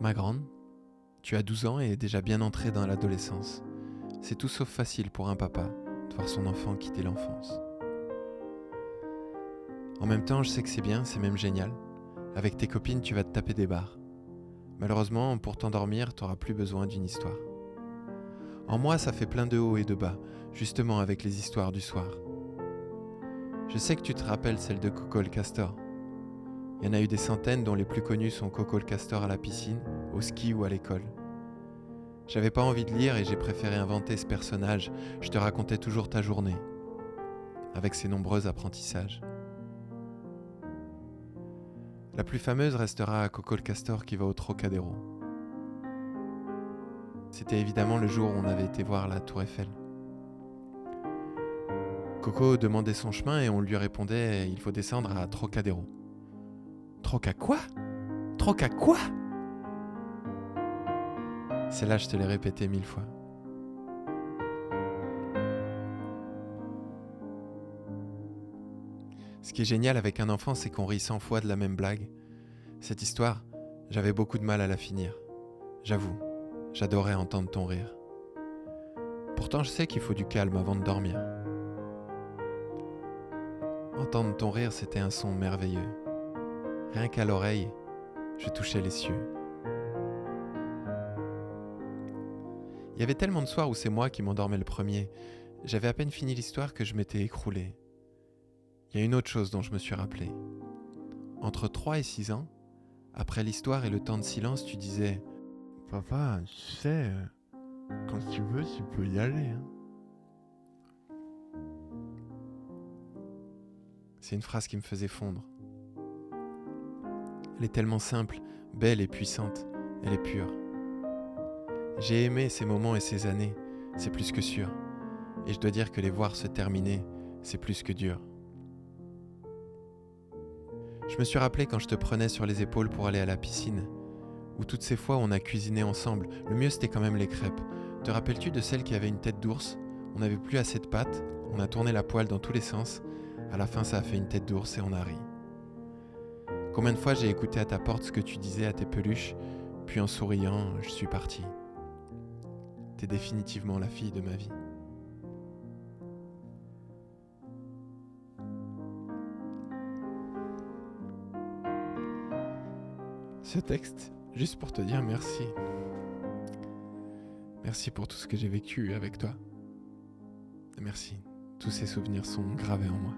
Ma grande, tu as 12 ans et es déjà bien entrée dans l'adolescence. C'est tout sauf facile pour un papa de voir son enfant quitter l'enfance. En même temps, je sais que c'est bien, c'est même génial. Avec tes copines, tu vas te taper des barres. Malheureusement, pour t'endormir, t'auras plus besoin d'une histoire. En moi, ça fait plein de hauts et de bas, justement avec les histoires du soir. Je sais que tu te rappelles celle de Coco le castor. Il y en a eu des centaines dont les plus connus sont Coco le castor à la piscine, au ski ou à l'école. J'avais pas envie de lire et j'ai préféré inventer ce personnage. Je te racontais toujours ta journée, avec ses nombreux apprentissages. La plus fameuse restera Coco le castor qui va au Trocadéro. C'était évidemment le jour où on avait été voir la Tour Eiffel. Coco demandait son chemin et on lui répondait « Il faut descendre à Trocadéro ». Troca quoi ? Troca quoi ? Celle-là, je te l'ai répétée 1000 fois. Ce qui est génial avec un enfant, c'est qu'on rit 100 fois de la même blague. Cette histoire, j'avais beaucoup de mal à la finir. J'avoue, j'adorais entendre ton rire. Pourtant, je sais qu'il faut du calme avant de dormir. Entendre ton rire, c'était un son merveilleux. Rien qu'à l'oreille, je touchais les cieux. Il y avait tellement de soirs où c'est moi qui m'endormais le premier. J'avais à peine fini l'histoire que je m'étais écroulé. Il y a une autre chose dont je me suis rappelé. Entre 3 et 6 ans, après l'histoire et le temps de silence, tu disais « Papa, tu sais, quand tu veux, tu peux y aller. Hein. » C'est une phrase qui me faisait fondre. Elle est tellement simple, belle et puissante. Elle est pure. J'ai aimé ces moments et ces années, c'est plus que sûr. Et je dois dire que les voir se terminer, c'est plus que dur. Je me suis rappelé quand je te prenais sur les épaules pour aller à la piscine, où toutes ces fois on a cuisiné ensemble. Le mieux c'était quand même les crêpes. Te rappelles-tu de celle qui avait une tête d'ours ? On n'avait plus assez de pâtes, on a tourné la poêle dans tous les sens. À la fin ça a fait une tête d'ours et on a ri. Combien de fois j'ai écouté à ta porte ce que tu disais à tes peluches, puis en souriant, je suis parti. T'es définitivement la fille de ma vie. Ce texte, juste pour te dire merci. Merci pour tout ce que j'ai vécu avec toi. Merci, tous ces souvenirs sont gravés en moi.